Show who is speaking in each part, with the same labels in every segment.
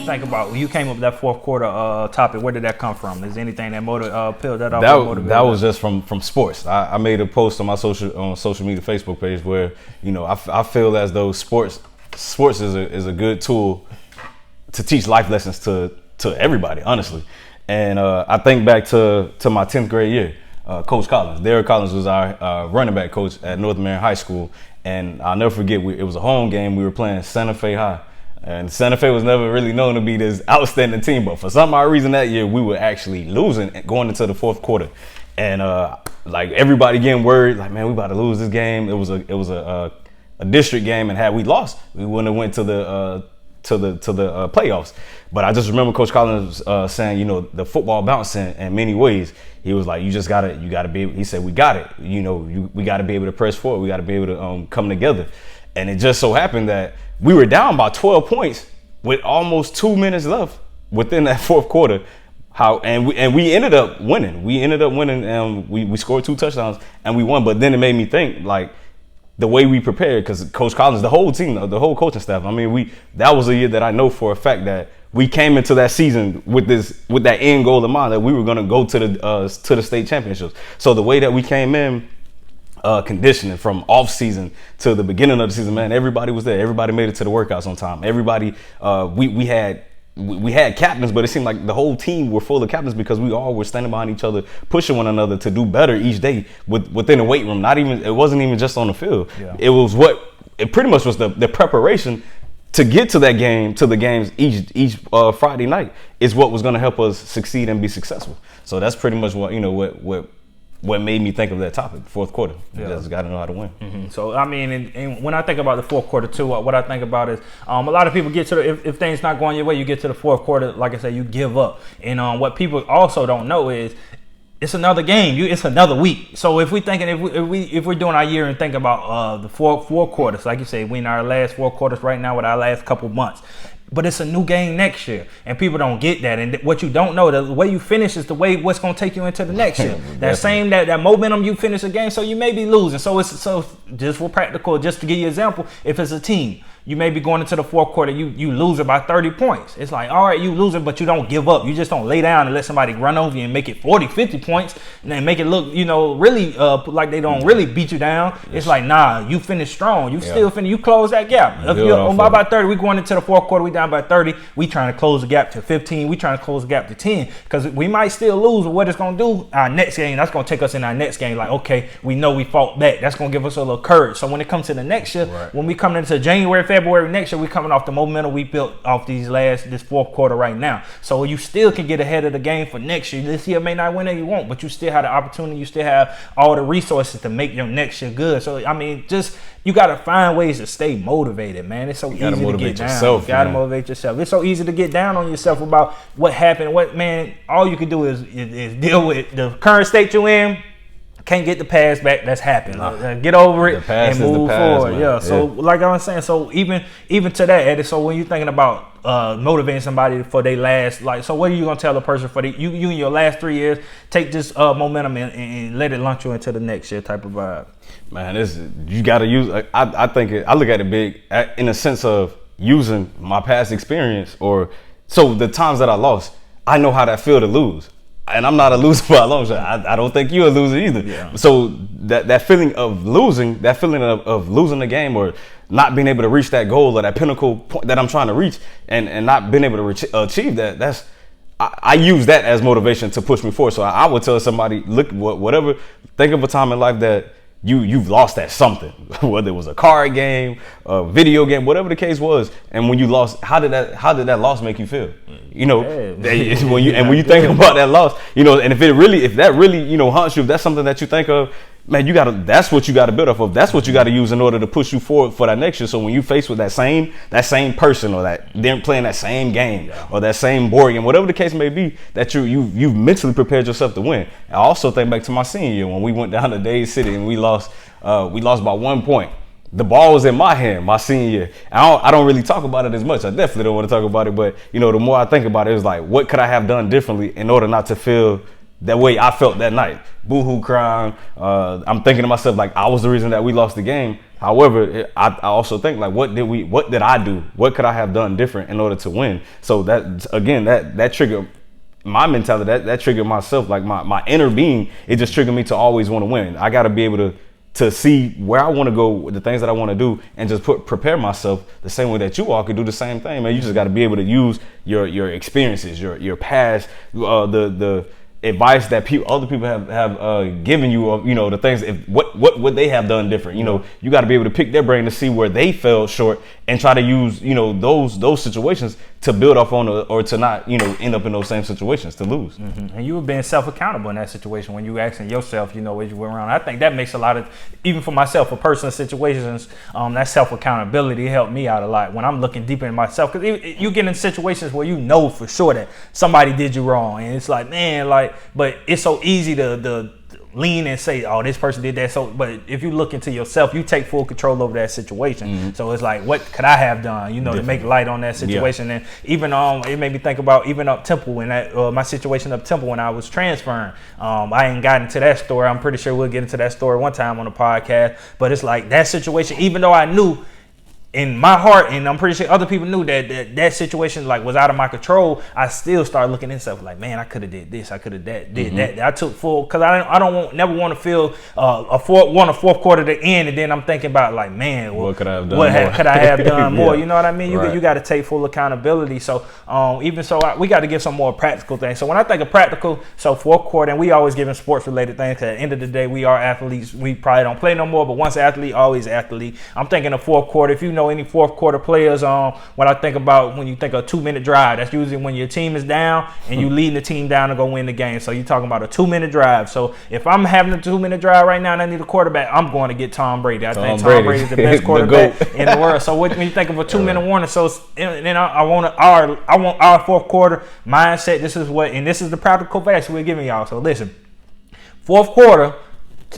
Speaker 1: you think about when you came up with that fourth quarter topic? Where did that come from? Is anything that peeled that off?
Speaker 2: That was just from sports. I made a post on my social media Facebook page where I feel as though sports is a good tool to teach life lessons to everybody, honestly. And I think back to my 10th grade year. Coach Collins, Derek Collins was our running back coach at North Marion High School, and I'll never forget. It was a home game. We were playing Santa Fe High. And Santa Fe was never really known to be this outstanding team, but for some odd reason that year we were actually losing going into the fourth quarter, and like everybody getting worried, like, man, we about to lose this game. It was a district game, and had we lost, we wouldn't have went to the playoffs. But I just remember Coach Collins saying, the football bouncing in many ways. He was like, you gotta be able. He said, we got it. We got to be able to press forward. We got to be able to come together. And it just so happened that we were down by 12 points with almost 2 minutes left within that fourth quarter. And we ended up winning. We scored 2 touchdowns and we won. But then it made me think, like, the way we prepared, because Coach Collins, the whole team, the whole coaching staff. I mean, that was a year that I know for a fact that we came into that season with that end goal in mind, that we were going to go to the state championships. So the way that we came in, conditioning from off season to the beginning of the season, man, everybody was there. Everybody made it to the workouts on time. Everybody, we had captains, but it seemed like the whole team were full of captains because we all were standing behind each other, pushing one another to do better each day within the weight room. It wasn't even just on the field. Yeah. It pretty much was the preparation to get to that game, to the games each Friday night, is what was going to help us succeed and be successful. So that's pretty much what made me think of that topic, fourth quarter. You just got to know how to win.
Speaker 1: Mm-hmm. So, I mean, and when I think about the fourth quarter, too, what I think about is a lot of people get to if things not going your way, you get to the fourth quarter, like I said, you give up. And what people also don't know is it's another game. It's another week. So if we're doing our year and think about the four quarters, like you say, we in our last 4 quarters right now with our last couple months. But it's a new game next year, and people don't get that. And what you don't know, the way you finish is the way what's going to take you into the next year. that momentum you finish a game, so you may be losing. So just for practical, just to give you an example, if it's a team, you may be going into the fourth quarter, you lose it by 30 points. It's like, all right, you lose it, but you don't give up. You just don't lay down and let somebody run over you and make it 40, 50 points and then make it look, really like they don't really beat you down. Yes. It's like, nah, you finish strong. You still finish. You close that gap. If you're by 30, we going into the fourth quarter, we down by 30. We trying to close the gap to 15. We trying to close the gap to 10 because we might still lose. But what it's going to do, our next game, that's going to take us in our next game. Like, okay, we know we fought back. That's going to give us a little courage. So when it comes to the next year, when we come into January, February next year, we coming off the momentum we built off this fourth quarter right now. So you still can get ahead of the game for next year. This year may not win it, you won't, but you still have the opportunity. You still have all the resources to make your next year good. So I mean, you got to find ways to stay motivated, man. It's so easy to get down. You got to motivate yourself. It's so easy to get down on yourself about what happened. All you can do is deal with the current state you're in. Can't get the past back. That's happened. Get over it and move forward. Man. So like I was saying, so even to that, Eddie. So when you're thinking about motivating somebody for their last, so what are you gonna tell a person for you in your last 3 years? Take this momentum and let it launch you into the next year type of vibe.
Speaker 2: Man, you got to use. I look at it big in a sense of using my past experience, so the times that I lost, I know how that feel to lose. And I'm not a loser by a long shot. I don't think you're a loser either. Yeah. So that feeling of losing, of losing the game or not being able to reach that goal or that pinnacle point that I'm trying to reach and not being able to achieve that, I use that as motivation to push me forward. So I would tell somebody, look, whatever, think of a time in life that you've lost at something, whether it was a card game, a video game, whatever the case was. And when you lost, how did that loss make you feel? When you think about that loss, and if that really haunts you, if that's something that you think of, man, that's what you got to build off of. That's what you got to use in order to push you forward for that next year. So when you face with that same person or that they're playing that same game or that same board game, whatever the case may be, that you've mentally prepared yourself to win. I also think back to my senior year when we went down to Dade City and we lost by 1 point. The ball was in my hand my senior year. I don't really talk about it as much. I definitely don't want to talk about it, but the more I think about it, it's like, what could I have done differently in order not to feel that way I felt that night? Boo-hoo crying. I'm thinking to myself, like, I was the reason that we lost the game. However, I also think like, what did I do? What could I have done different in order to win? So that again, that triggered my mentality, that triggered myself, like my inner being. It just triggered me to always want to win. I got to be able to see where I want to go, the things that I want to do, and just prepare myself the same way that you all could do the same thing, man. You just got to be able to use your experiences, your past, the advice that other people have given you, you know, the things, what would they have done different? You know, you got to be able to pick their brain to see where they fell short and try to use, you know, those situations to build off on, or to not, you know, end up in those same situations to lose.
Speaker 1: Mm-hmm. And you were being self-accountable in that situation when you were asking yourself, you know, as you went around. I think that makes a lot of, even for myself, for personal situations, that self-accountability helped me out a lot when I'm looking deeper in myself. Because you get in situations where you know for sure that somebody did you wrong, and it's like, man, like, but it's so easy to lean and say, oh, this person did that. So, but if you look into yourself, you take full control over that situation. Mm-hmm. So it's like, what could I have done, you know, to make light on that situation? Yeah. And even it made me think about even up Temple, when that my situation up Temple when I was transferring. I ain't gotten to that story. I'm pretty sure we'll get into that story one time on the podcast. But it's like that situation, even though I knew in my heart, and I'm pretty sure other people knew that situation like was out of my control, I still started looking at myself like, man, I could have did this, I could have did that. I took full, because I don't never want to feel a fourth quarter to end, and then I'm thinking about like, man, well,
Speaker 2: what could I have done? What
Speaker 1: could I have done more?
Speaker 2: Yeah.
Speaker 1: You know what I mean? You got to take full accountability. So even so, we got to give some more practical things. So when I think of practical, so fourth quarter, and we always giving sports related things. 'Cause at the end of the day, we are athletes. We probably don't play no more, but once athlete, always athlete. I'm thinking of fourth quarter. If you know any fourth quarter players, when I think about when you think of a 2-minute drive, that's usually when your team is down and you leading the team down to go win the game. So you're talking about a 2-minute drive. So if I'm having a 2-minute drive right now and I need a quarterback, I'm going to get Tom Brady. I think Tom Brady is the best quarterback in the world. So when you think of a 2-minute warning, so then I want our fourth quarter mindset. This is the practical advice we're giving y'all. So listen, fourth quarter,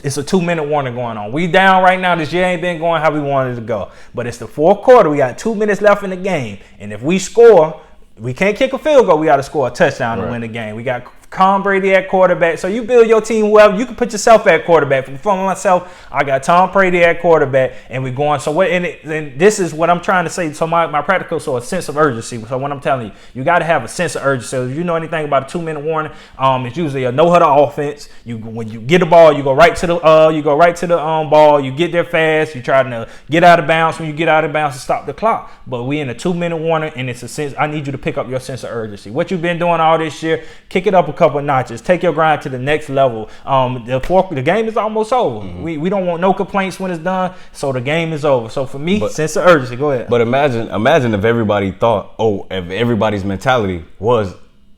Speaker 1: it's a 2-minute warning going on. We down right now. This year ain't been going how we wanted it to go. But it's the fourth quarter. We got 2 minutes left in the game. And if we score, we can't kick a field goal. We got to score a touchdown to win the game. We got Tom Brady at quarterback. So you build your team well. You can put yourself at quarterback. For myself, I got Tom Brady at quarterback, and we're going. So what? And this is what I'm trying to say. So my practical, so a sense of urgency. So what I'm telling you, you got to have a sense of urgency. So if you know anything about a 2-minute warning, it's usually a no-huddle offense. When you get the ball, you go right to the ball. You get there fast. You try to get out of bounds. When you get out of bounds, to stop the clock. But we in a 2-minute warning, and it's a sense. I need you to pick up your sense of urgency. What you've been doing all this year, kick it up a couple notches. Take your grind to the next level. The game is almost over. Mm-hmm. We don't want no complaints when it's done. So the game is over. So for me, sense of urgency. Go ahead.
Speaker 2: But imagine if everybody thought, if everybody's mentality was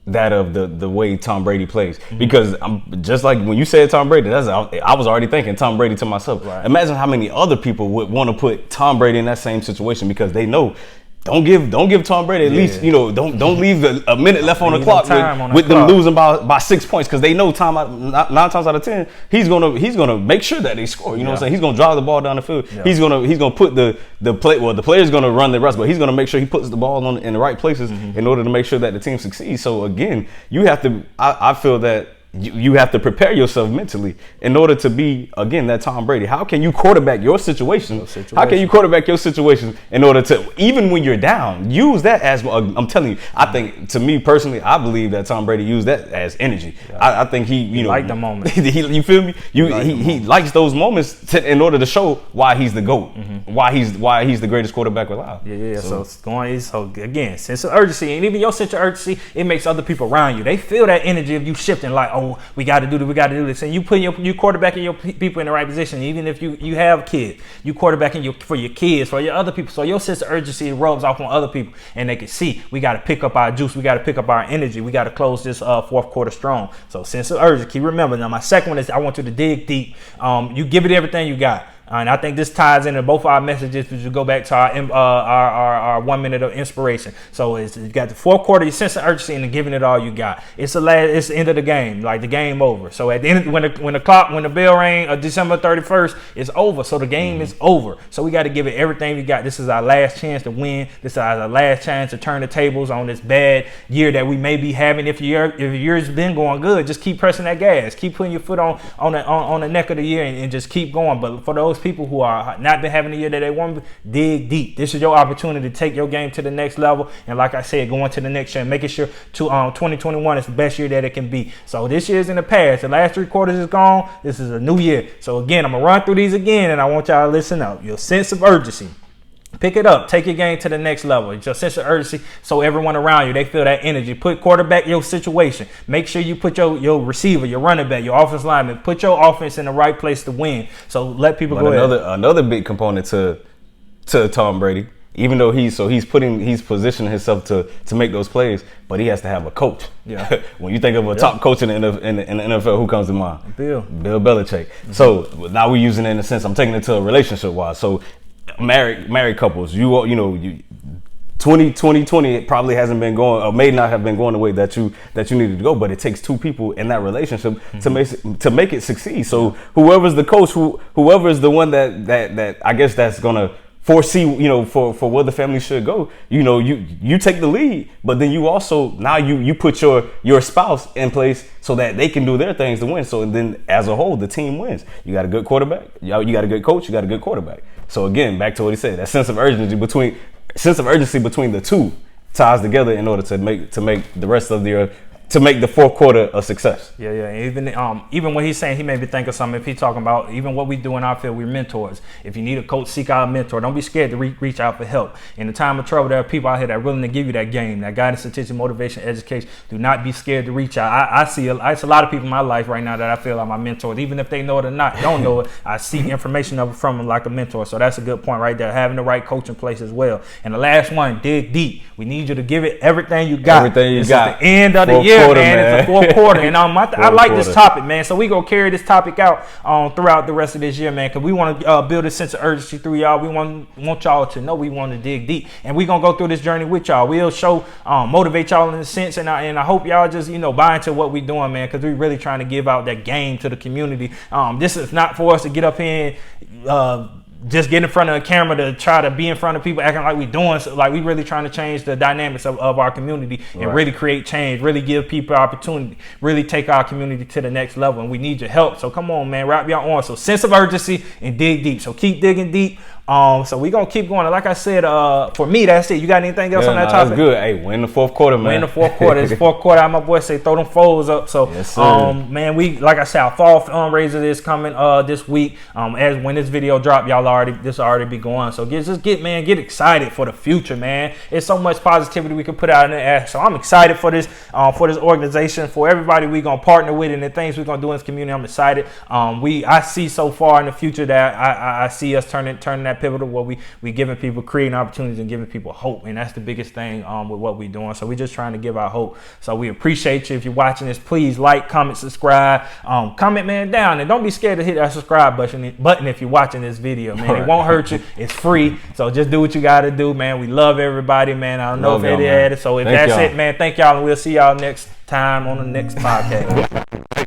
Speaker 2: that of the way Tom Brady plays. Mm-hmm. Because just like when you said Tom Brady, I was already thinking Tom Brady to myself. Right. Imagine how many other people would want to put Tom Brady in that same situation, because they know. Don't give Tom Brady at least, you know, don't leave a minute left on the clock with them losing by 6 points, because they know 9 times out of 10 he's gonna make sure that they score. You know what I'm saying? He's gonna drive the ball down the field. Yeah. He's gonna put the player's gonna run the rest, but he's gonna make sure he puts the ball in the right places in order to make sure that the team succeeds. So again, you have to. I feel that. You have to prepare yourself mentally in order to be, again, that Tom Brady. How can you quarterback your situation? How can you quarterback your situation in order to, even when you're down, use that as, I'm telling you, I think, to me personally, I believe that Tom Brady used that as energy. Yeah. I think he
Speaker 1: like the moment.
Speaker 2: You feel me? He likes those moments in order to show why he's the GOAT, why he's the greatest quarterback alive.
Speaker 1: Yeah. So again, sense of urgency, and even your sense of urgency, it makes other people around you. They feel that energy of you shifting, like, oh, we got to do this, and you put your quarterbacking your people in the right position. Even if you have kids, you quarterbacking for your kids, for your other people. So your sense of urgency rubs off on other people, and they can see we got to pick up our juice, we got to pick up our energy, we got to close this fourth quarter strong. So sense of urgency. Remember, now my second one is I want you to dig deep. You give it everything you got. And I think this ties into both our messages as you go back to our 1 minute of inspiration. So you got the fourth quarter, your sense of urgency, and giving it all you got. It's the end of the game, like the game over. So at the end, when the bell rang, December 31st, it's over. So the game is over. So we got to give it everything we got. This is our last chance to win. This is our last chance to turn the tables on this bad year that we may be having. If yours been going good, just keep pressing that gas. Keep putting your foot on the neck of the year and just keep going. But for those those people who are not been having the year that they want, dig deep. This is your opportunity to take your game to the next level. And like I said, going to the next year and making sure 2021 is the best year that it can be. So this year's in the past. The last 3 quarters is gone. This is a new year. So again, I'm going to run through these again, and I want y'all to listen up. Your sense of urgency. Pick it up. Take your game to the next level. It's your sense of urgency, so everyone around you, they feel that energy. Put quarterback your situation. Make sure you put your receiver, your running back, your offensive lineman. Put your offense in the right place to win. So let people go ahead.
Speaker 2: Another big component to Tom Brady, even though he's positioning himself to make those plays, but he has to have a coach.
Speaker 1: Yeah.
Speaker 2: When you think of a top coach in the NFL, who comes to mind?
Speaker 1: Bill
Speaker 2: Belichick. Mm-hmm. So now we're using it in a sense. I'm taking it to a relationship wise. So married couples, you 2020 it probably hasn't been going, or may not have been going the way that you needed to go, but it takes 2 people in that relationship to make it succeed. So whoever's the coach, whoever's the one that I guess that's gonna foresee, for where the family should go, you take the lead, but then you also now you put your spouse in place so that they can do their things to win. So then as a whole, the team wins. You got a good quarterback, you got a good coach, you got a good quarterback. So again, back to what he said, that sense of urgency between the 2 ties together in order to make the rest of to make the 4th quarter a success.
Speaker 1: Yeah. Even when he's saying, he made me think of something. If he's talking about even what we do in our field, we're mentors. If you need a coach, seek out a mentor. Don't be scared to reach out for help. In the time of trouble, there are people out here that are willing to give you that game, that guidance, attention, motivation, education. Do not be scared to reach out. I see it's a lot of people in my life right now that I feel are my mentors, even if they know it or not. Don't know it. I seek information from them like a mentor. So that's a good point right there. Having the right coach in place as well. And the last one, dig deep. We need you to give it everything you got.
Speaker 2: Everything you got.
Speaker 1: It's the end of the year. Man, it's the 4th quarter, and I like this topic, man. So we gonna carry this topic out throughout the rest of this year, man, because we want to build a sense of urgency through y'all. We want y'all to know we want to dig deep, and we gonna go through this journey with y'all. We'll motivate y'all in a sense, and I hope y'all just buy into what we doing, man, because we really trying to give out that game to the community. This is not for us to get up here and just get in front of a camera to try to be in front of people acting like we doing so, like we really trying to change the dynamics of our community and really create change, really give people opportunity, really take our community to the next level, and we need your help. So come on, man, wrap y'all on. So sense of urgency and dig deep. So keep digging deep. So we gonna keep going. Like I said, for me, that's it. You got anything else on that topic?
Speaker 2: That's good. Hey, win the 4th quarter, man.
Speaker 1: Win the 4th quarter. It's 4th quarter. My boy say throw them foes up. So,
Speaker 2: yes,
Speaker 1: man, we like I said, our fall fundraiser is coming this week. As when this video drop, this will already be going. So get excited for the future, man. It's so much positivity we can put out in the air. So I'm excited for this organization, for everybody we gonna partner with, and the things we gonna do in this community. I'm excited. I see so far in the future that I see us turning that pivotal where we giving people, creating opportunities and giving people hope, and that's the biggest thing with what we're doing. So we're just trying to give our hope. So we appreciate you. If you're watching this, please like, comment, subscribe, comment, man, down, and don't be scared to hit that subscribe button if you're watching this video, man. It won't hurt you. It's free. So just do what you got to do, man. We love everybody, man. I don't know if it had it. So if that's it, man, thank y'all, and we'll see y'all next time on the next podcast.